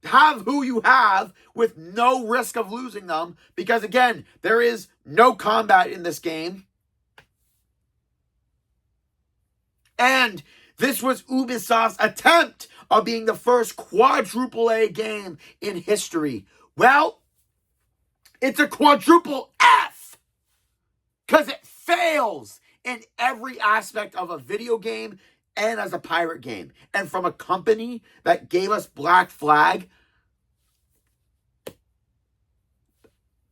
have who you have with no risk of losing them. Because again, there is no combat in this game. And this was Ubisoft's attempt of being the first quadruple A game in history. Well, it's a quadruple F because it fails in every aspect of a video game and as a pirate game. And from a company that gave us Black Flag,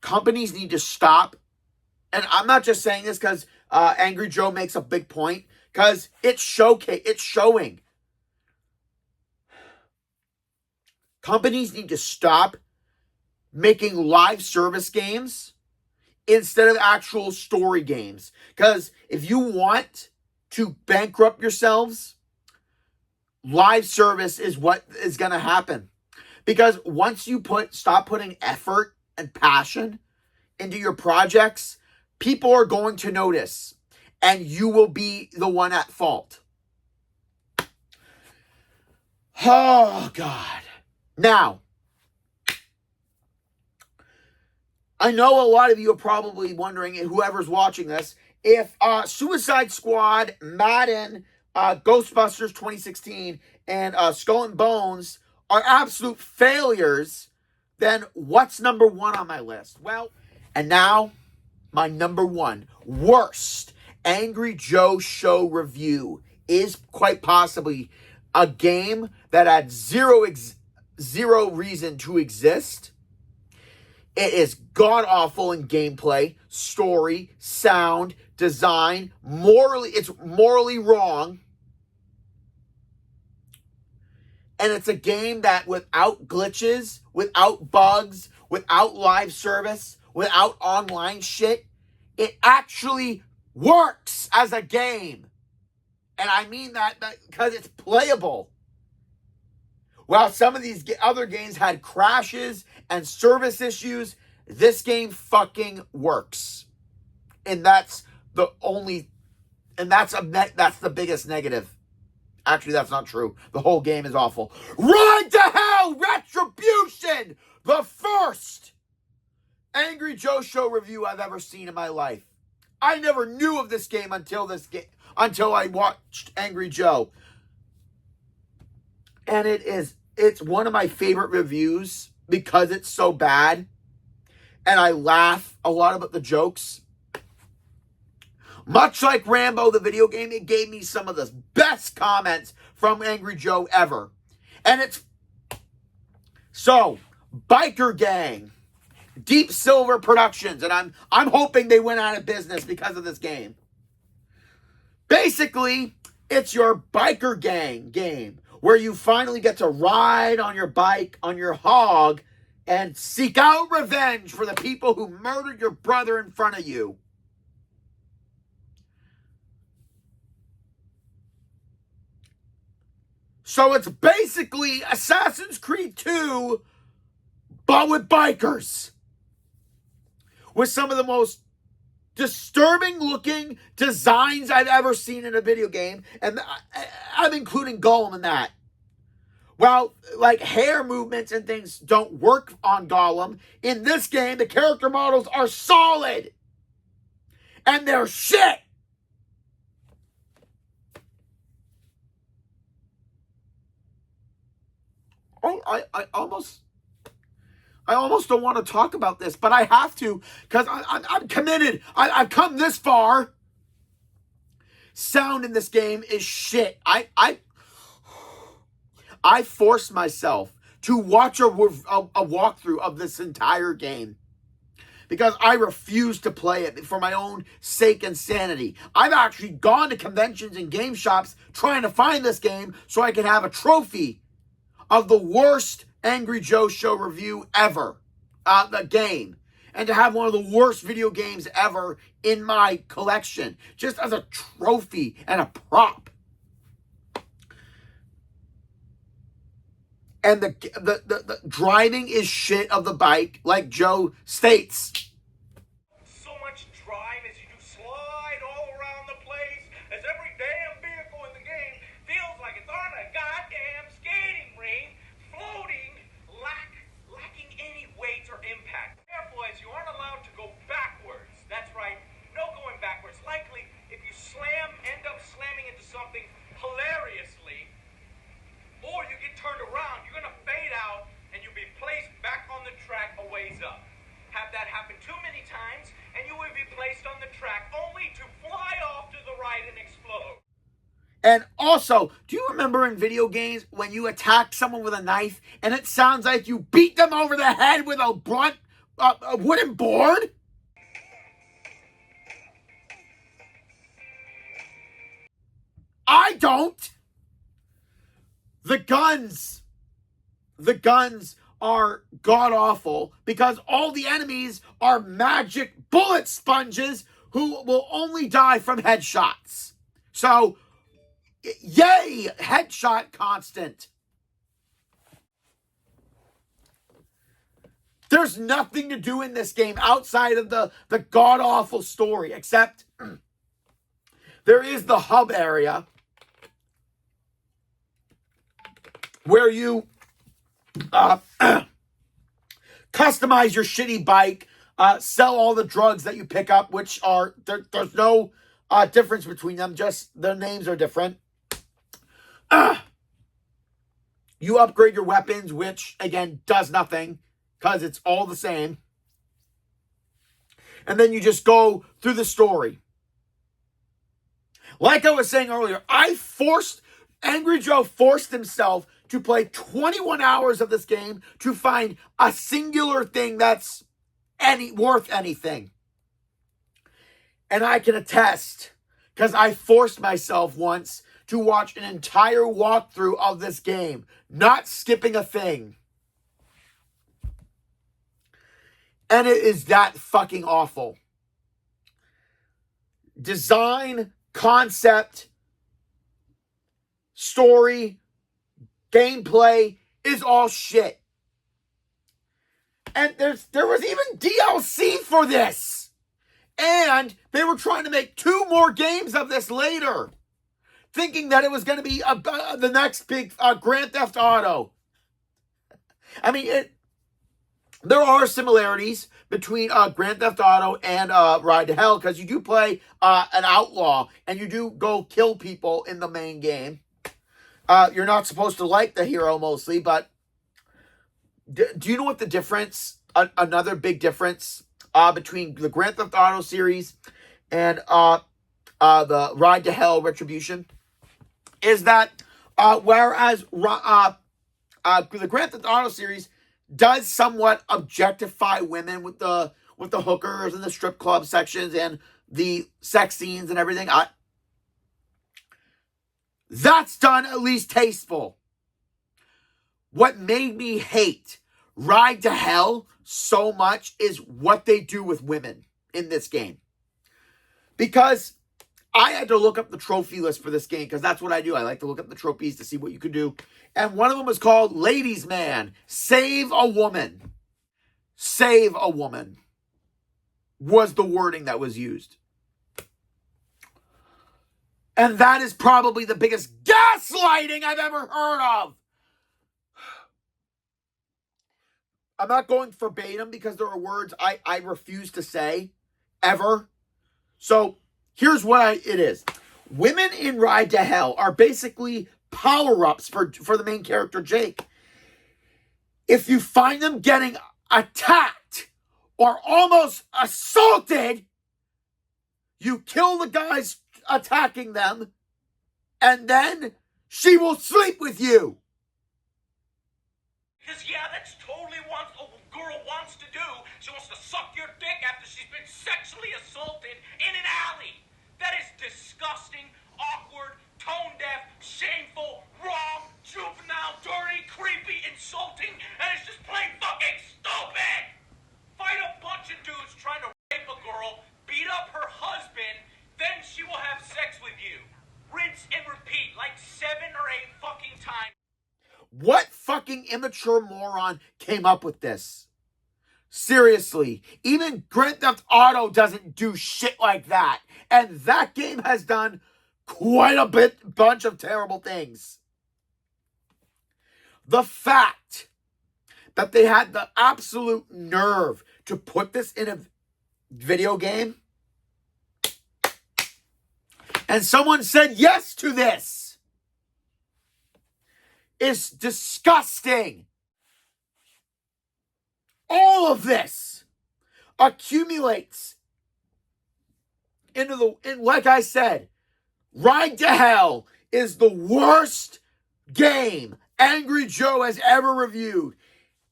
companies need to stop. And I'm not just saying this because Angry Joe makes a big point. Because it's showing. Companies need to stop making live service games instead of actual story games. Because if you want to bankrupt yourselves, live service is what is going to happen. Because once you stop putting effort and passion into your projects, people are going to notice. And you will be the one at fault. Oh, God. Now, I know a lot of you are probably wondering, whoever's watching this, if Suicide Squad, Madden, Ghostbusters 2016, and Skull and Bones are absolute failures, then what's number one on my list? Well, and now my number one worst Angry Joe Show review is quite possibly a game that had zero reason to exist. It is god-awful in gameplay, story, sound, design. It's morally wrong. And it's a game that without glitches, without bugs, without live service, without online shit, it actually works as a game. And I mean that because it's playable. While some of these other games had crashes and service issues, this game fucking works. And that's the biggest negative. Actually, that's not true. The whole game is awful. Ride to Hell Retribution! The first Angry Joe Show review I've ever seen in my life. I never knew of this game until I watched Angry Joe. And it's one of my favorite reviews because it's so bad. And I laugh a lot about the jokes. Much like Rambo, the video game, it gave me some of the best comments from Angry Joe ever. And it's... So, Biker Gang, Deep Silver Productions, and I'm hoping they went out of business because of this game. Basically, it's your biker gang game where you finally get to ride on your bike, on your hog, and seek out revenge for the people who murdered your brother in front of you. So it's basically Assassin's Creed 2, but with bikers. With some of the most disturbing looking designs I've ever seen in a video game. And I'm including Gollum in that. Well, like hair movements and things don't work on Gollum. In this game, the character models are solid. And they're shit. Oh, I almost don't want to talk about this, but I have to because I'm committed. I've come this far. Sound in this game is shit. I forced myself to watch a walkthrough of this entire game because I refuse to play it for my own sake and sanity. I've actually gone to conventions and game shops trying to find this game so I can have a trophy of the worst Angry Joe Show review ever, the game, and to have one of the worst video games ever in my collection, just as a trophy and a prop. And the driving is shit of the bike, like Joe states. So much drive as you do slide all around the place, as every damn vehicle in the game feels like it's on a goddamn skating rink, floating, lacking any weight or impact. Careful, as you aren't allowed to go backwards. That's right, no going backwards. Likely, if you end up slamming into something hilariously, or you get turned around, you're gonna fade out and you'll be placed back on the track a ways up. Have that happen too many times, and you will be placed on the track only to fly off to the right and explode. And also, do you remember in video games when you attack someone with a knife and it sounds like you beat them over the head with a blunt wooden board? I don't. The guns are god-awful because all the enemies are magic bullet sponges who will only die from headshots. So, yay, headshot constant. There's nothing to do in this game outside of the god-awful story, except there is the hub area where you customize your shitty bike, sell all the drugs that you pick up, which are, there's no difference between them, just their names are different. You upgrade your weapons, which, again, does nothing, because it's all the same. And then you just go through the story. Like I was saying earlier, Angry Joe forced himself to play 21 hours of this game to find a singular thing that's worth anything. And I can attest, because I forced myself once to watch an entire walkthrough of this game, not skipping a thing. And it is that fucking awful. Design, concept, story, gameplay is all shit. And there was even DLC for this. And they were trying to make 2 more games of this later, thinking that it was going to be the next big Grand Theft Auto. I mean, there are similarities between Grand Theft Auto and Ride to Hell, because you do play an outlaw and you do go kill people in the main game. You're not supposed to like the hero mostly, but do you know what the difference, another big difference between the Grand Theft Auto series and the Ride to Hell Retribution is that whereas the Grand Theft Auto series does somewhat objectify women with the hookers and the strip club sections and the sex scenes and everything, that's done at least tasteful. What made me hate Ride to Hell so much is what they do with women in this game. Because I had to look up the trophy list for this game, because that's what I do. I like to look up the trophies to see what you can do. And one of them was called Ladies Man, Save a Woman. Save a woman was the wording that was used. And that is probably the biggest gaslighting I've ever heard of. I'm not going verbatim because there are words I refuse to say ever. So here's what it is. Women in Ride to Hell are basically power-ups for the main character, Jake. If you find them getting attacked or almost assaulted, you kill the guys attacking them, and then she will sleep with you. Because, yeah, that's totally what a girl wants to do. She wants to suck your dick after she's been sexually assaulted in an alley. That is disgusting, awkward, tone-deaf, shameful, wrong, juvenile, dirty, creepy, insulting, and it's just plain fucking stupid! Fight a bunch of dudes trying to rape a girl, beat up her husband, then she will have sex with you. Rinse and repeat like 7 or 8 fucking times. What fucking immature moron came up with this? Seriously, even Grand Theft Auto doesn't do shit like that. And that game has done quite a bunch of terrible things. The fact that they had the absolute nerve to put this in a video game, and someone said yes to this, is disgusting. All of this accumulates like I said, Ride to Hell is the worst game Angry Joe has ever reviewed.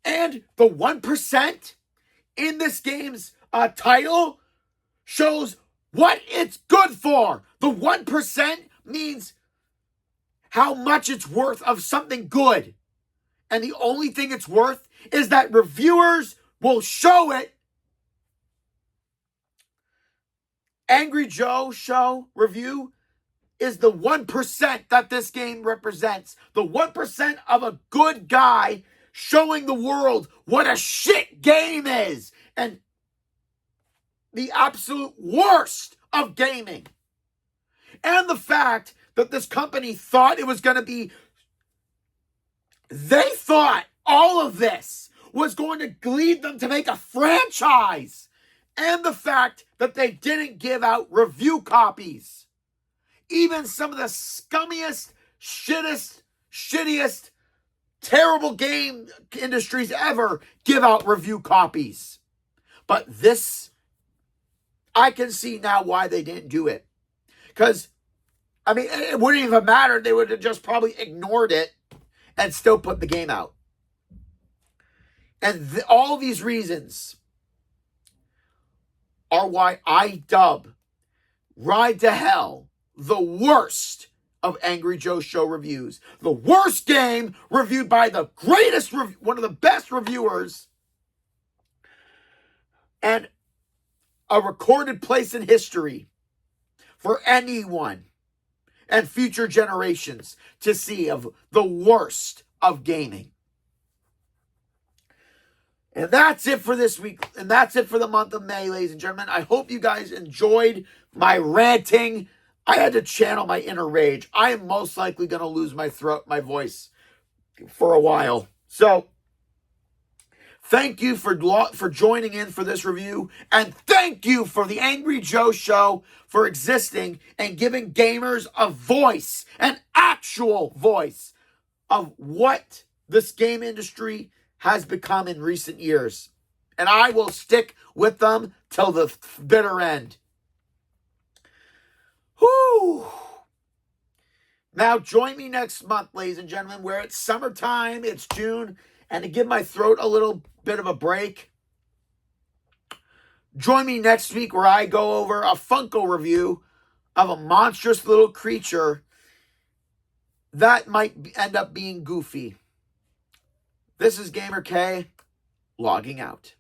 And the 1% in this game's title shows what it's good for. The 1% means how much it's worth of something good. And the only thing it's worth is that reviewers will show it. Angry Joe show review is the 1% that this game represents. The 1% of a good guy showing the world what a shit game is. And the absolute worst of gaming. And the fact that this company thought it was going to be... They thought all of this was going to lead them to make a franchise. and the fact that they didn't give out review copies. Even some of the scummiest, shittiest, terrible game industries ever give out review copies. But this, I can see now why they didn't do it. Because, I mean, it wouldn't even matter. They would have just probably ignored it and still put the game out. And all these reasons are why I dub Ride to Hell the worst of Angry Joe Show reviews. The worst game reviewed by the greatest, one of the best reviewers, and a recorded place in history for anyone and future generations to see of the worst of gaming. And that's it for this week. And that's it for the month of May, ladies and gentlemen. I hope you guys enjoyed my ranting. I had to channel my inner rage. I am most likely going to lose my voice for a while. So, thank you for joining in for this review. And thank you for the Angry Joe Show for existing and giving gamers a voice, an actual voice of what this game industry has become in recent years. And I will stick with them till the bitter end. Whew. Now join me next month, ladies and gentlemen, where it's summertime, it's June, and to give my throat a little bit of a break, join me next week where I go over a Funko review of a monstrous little creature that might end up being goofy. This is Gamer K, logging out.